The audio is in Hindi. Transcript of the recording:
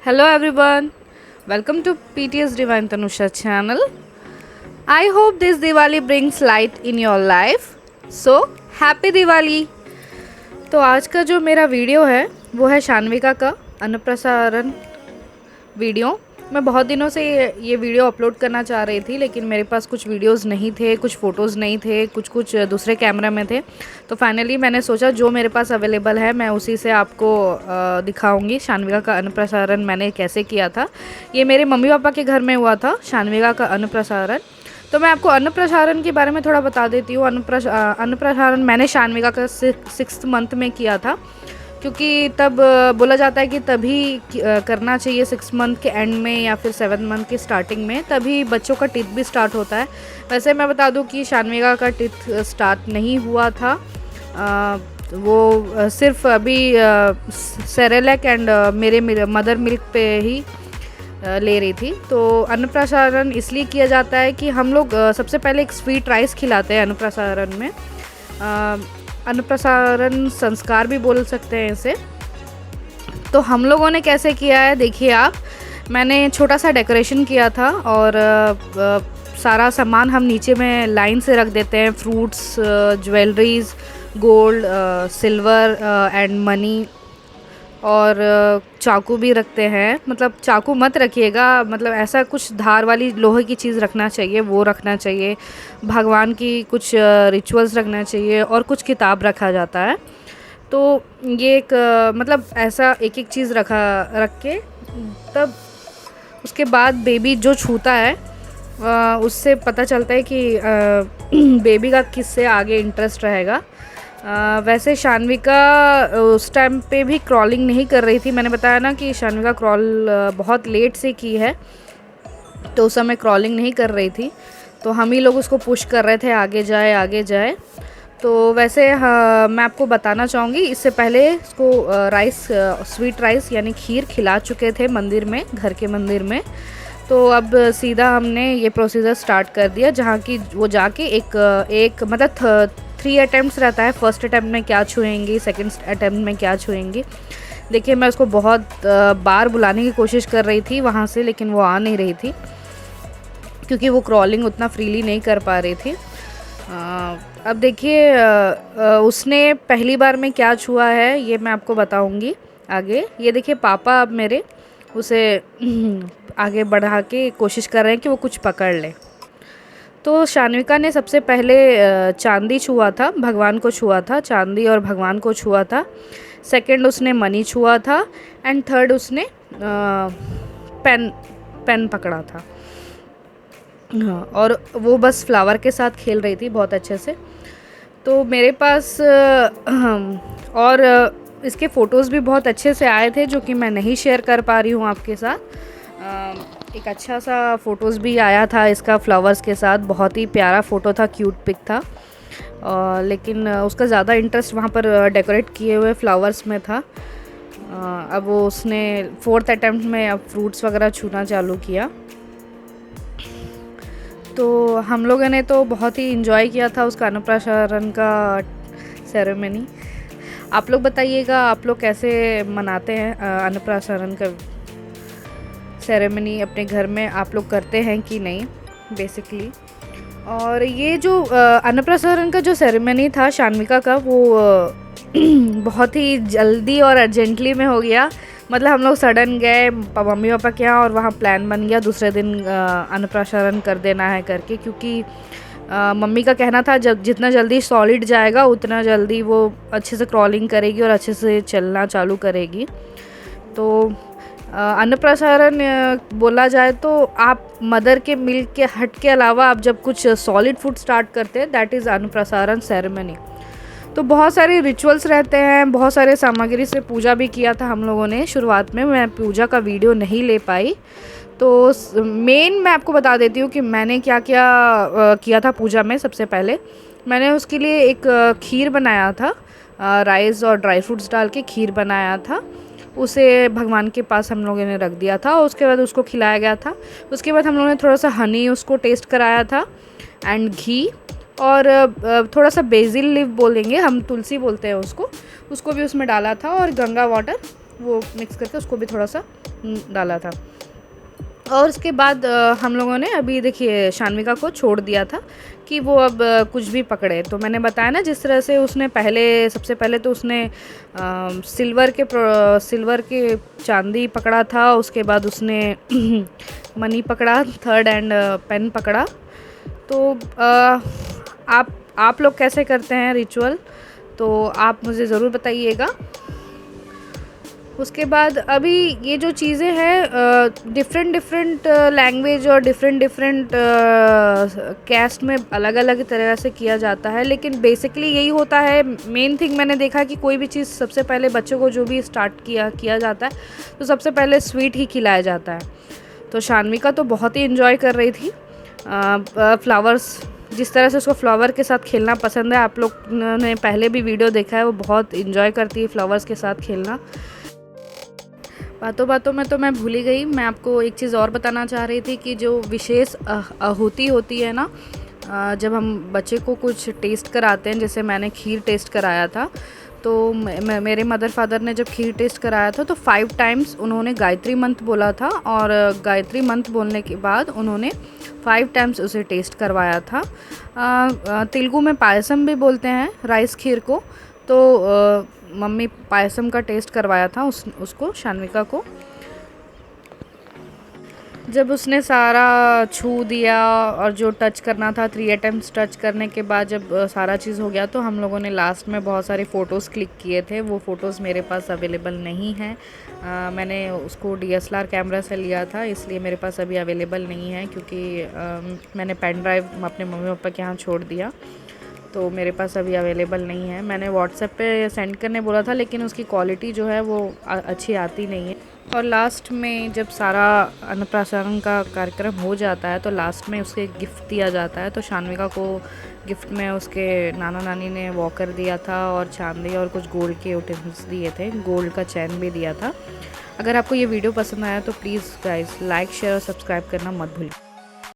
Hello everyone, welcome to PTS Divine Tanusha channel. I hope this Diwali brings light in your life. So, happy Diwali! तो आज का जो मेरा वीडियो है वो है शान्विका का अन्नप्रसारण वीडियो। मैं बहुत दिनों से ये वीडियो अपलोड करना चाह रही थी, लेकिन मेरे पास कुछ वीडियोस नहीं थे, कुछ फ़ोटोज़ नहीं थे, कुछ दूसरे कैमरा में थे। तो फाइनली मैंने सोचा जो मेरे पास अवेलेबल है मैं उसी से आपको दिखाऊंगी शान्विका का अन्नप्रसारण मैंने कैसे किया था। ये मेरे मम्मी पापा के घर में हुआ था शान्विका का अन्नप्रसारण। तो मैं आपको अन्नप्रसारण के बारे में थोड़ा बता देती हूँ। अन्नप्रसारण मैंने शान्विका का 6th मंथ में किया था, क्योंकि तब बोला जाता है कि तभी करना चाहिए 6 मंथ के एंड में या फिर 7 मंथ के स्टार्टिंग में, तभी बच्चों का टीथ भी स्टार्ट होता है। वैसे मैं बता दूं कि शान्विका का टीथ स्टार्ट नहीं हुआ था। वो सिर्फ अभी सेरेलैक एंड मेरे मदर मिल्क पे ही ले रही थी। तो अन्नप्रसारण इसलिए किया जाता है कि हम लोग सबसे पहले एक स्वीट राइस खिलाते हैं अन्नप्रसारण में। अन्नप्रसारण संस्कार भी बोल सकते हैं इसे। तो हम लोगों ने कैसे किया है देखिए आप। मैंने छोटा सा डेकोरेशन किया था और सारा सामान हम नीचे में लाइन से रख देते हैं। Fruits, jewelleries, gold, silver and money, और चाकू भी रखते हैं। मतलब चाकू मत रखिएगा, मतलब ऐसा कुछ धार वाली लोहे की चीज़ रखना चाहिए, वो रखना चाहिए। भगवान की कुछ रिचुअल्स रखना चाहिए और कुछ किताब रखा जाता है। तो ये एक मतलब ऐसा एक एक चीज़ रख के तब उसके बाद बेबी जो छूता है उससे पता चलता है कि बेबी का किससे आगे इंटरेस्ट रहेगा। वैसे शान्विका उस टाइम पे भी क्रॉलिंग नहीं कर रही थी। मैंने बताया ना कि शान्विका क्रॉल बहुत लेट से की है, तो उस समय क्रॉलिंग नहीं कर रही थी। तो हम ही लोग उसको पुश कर रहे थे आगे जाए आगे जाए। तो वैसे हाँ, मैं आपको बताना चाहूँगी, इससे पहले इसको स्वीट राइस यानी खीर खिला चुके थे मंदिर में, घर के मंदिर में। तो अब सीधा हमने ये प्रोसीजर स्टार्ट कर दिया, जहाँ की वो जाके एक मतलब 3 अटैम्प्ट्स रहता है। फर्स्ट अटैम्प्ट में क्या छुएंगी, सेकंड अटैम्प्ट में क्या छुएंगी। देखिए मैं उसको बहुत बार बुलाने की कोशिश कर रही थी वहाँ से, लेकिन वो आ नहीं रही थी क्योंकि वो क्रॉलिंग उतना फ्रीली नहीं कर पा रही थी। अब देखिए उसने पहली बार में क्या छुआ है ये मैं आपको बताऊंगी आगे। ये देखिए पापा अब मेरे उसे आगे बढ़ा के कोशिश कर रहे हैं कि वो कुछ पकड़ ले। तो शान्विका ने सबसे पहले चांदी छुआ था, भगवान को छुआ था, चांदी और भगवान को छुआ था। सेकंड उसने मनी छुआ था एंड थर्ड उसने पेन पकड़ा था। हाँ, और वो बस फ्लावर के साथ खेल रही थी बहुत अच्छे से। तो मेरे पास और इसके फ़ोटोज़ भी बहुत अच्छे से आए थे, जो कि मैं नहीं शेयर कर पा रही हूँ आपके साथ। एक अच्छा सा फ़ोटोज़ भी आया था इसका फ्लावर्स के साथ, बहुत ही प्यारा फ़ोटो था, क्यूट पिक था। लेकिन उसका ज़्यादा इंटरेस्ट वहाँ पर डेकोरेट किए हुए फ्लावर्स में था। अब वो उसने 4th अटैम्प्ट में अब फ्रूट्स वगैरह छूना चालू किया। तो हम लोगों ने तो बहुत ही इन्जॉय किया था उसका अन्नप्रसारण का सेरेमनी। आप लोग बताइएगा, आप लोग कैसे मनाते हैं अन्नप्रसारण का सेरेमनी अपने घर में, आप लोग करते हैं कि नहीं बेसिकली। और ये जो अन्नप्रसारण का जो सेरेमनी था शान्विका का, वो बहुत ही जल्दी और अर्जेंटली में हो गया। मतलब हम लोग सडन गए मम्मी पापा के यहाँ और वहाँ प्लान बन गया दूसरे दिन अन्नप्रसारण कर देना है करके, क्योंकि मम्मी का कहना था जब जितना जल्दी सॉलिड जाएगा उतना जल्दी वो अच्छे से क्रॉलिंग करेगी और अच्छे से चलना चालू करेगी। तो अन्नप्रसारण बोला जाए तो आप मदर के मिल्क के हट के अलावा आप जब कुछ सॉलिड फूड स्टार्ट करते हैं, दैट इज़ अन्नप्रसारण सेरेमनी। तो बहुत सारे रिचुअल्स रहते हैं, बहुत सारे सामग्री से पूजा भी किया था हम लोगों ने शुरुआत में। मैं पूजा का वीडियो नहीं ले पाई, तो मेन मैं आपको बता देती हूँ कि मैंने क्या क्या किया था पूजा में। सबसे पहले मैंने उसके लिए एक खीर बनाया था, राइस और ड्राई फ्रूट्स डाल के खीर बनाया था। उसे भगवान के पास हम लोगों ने रख दिया था, उसके बाद उसको खिलाया गया था। उसके बाद हम लोगों ने थोड़ा सा हनी उसको टेस्ट कराया था एंड घी, और थोड़ा सा बेसिल लीफ बोलेंगे हम, तुलसी बोलते हैं उसको भी उसमें डाला था, और गंगा वाटर वो मिक्स करके उसको भी थोड़ा सा डाला था। और उसके बाद हम लोगों ने अभी देखिए शान्विका को छोड़ दिया था कि वो अब कुछ भी पकड़े। तो मैंने बताया ना जिस तरह से उसने सबसे पहले तो उसने सिल्वर के चांदी पकड़ा था, उसके बाद उसने मनी पकड़ा, थर्ड एंड पेन पकड़ा। तो आप लोग कैसे करते हैं रिचुअल, तो आप मुझे ज़रूर बताइएगा। उसके बाद अभी ये जो चीज़ें हैं डिफरेंट लैंग्वेज और डिफरेंट कैस्ट में अलग अलग तरह से किया जाता है, लेकिन बेसिकली यही होता है। मेन थिंग मैंने देखा कि कोई भी चीज़ सबसे पहले बच्चों को जो भी स्टार्ट किया जाता है तो सबसे पहले स्वीट ही खिलाया जाता है। तो शान्विका तो बहुत ही इन्जॉय कर रही थी फ्लावर्स, जिस तरह से उसको फ्लावर के साथ खेलना पसंद है। आप लोग ने पहले भी वीडियो देखा है, वो बहुत इन्जॉय करती है फ्लावर्स के साथ खेलना। बातों बातों में तो मैं भूल ही गई, मैं आपको एक चीज़ और बताना चाह रही थी कि जो विशेष आहुति होती है ना, जब हम बच्चे को कुछ टेस्ट कराते हैं, जैसे मैंने खीर टेस्ट कराया था, तो मेरे मदर फादर ने जब खीर टेस्ट कराया था तो 5 टाइम्स उन्होंने गायत्री मंत्र बोला था, और गायत्री मंत्र बोलने के बाद उन्होंने 5 टाइम्स उसे टेस्ट करवाया था। तेलुगु में पायसम भी बोलते हैं राइस खीर को, तो मम्मी पायसम का टेस्ट करवाया था उसको, शान्विका को। जब उसने सारा छू दिया और जो टच करना था 3 अटेम्प्ट्स टच करने के बाद जब सारा चीज़ हो गया, तो हम लोगों ने लास्ट में बहुत सारे फ़ोटोज़ क्लिक किए थे। वो फ़ोटोज़ मेरे पास अवेलेबल नहीं हैं, मैंने उसको DSLR कैमरा से लिया था, इसलिए मेरे पास अभी अवेलेबल नहीं है, क्योंकि मैंने पेन ड्राइव अपने मम्मी पापा के यहाँ छोड़ दिया, तो मेरे पास अभी अवेलेबल नहीं है। मैंने व्हाट्सएप पे सेंड करने बोला था, लेकिन उसकी क्वालिटी जो है वो अच्छी आती नहीं है। और लास्ट में जब सारा अन्नप्राशन का कार्यक्रम हो जाता है तो लास्ट में उसके गिफ्ट दिया जाता है। तो शान्विका को गिफ्ट में उसके नाना नानी ने वॉकर दिया था और चांदी और कुछ गोल्ड के यूटेंसिल्स दिए थे, गोल्ड का चैन भी दिया था। अगर आपको ये वीडियो पसंद आया तो प्लीज़ गाइस लाइक शेयर और सब्सक्राइब करना मत भूलिए।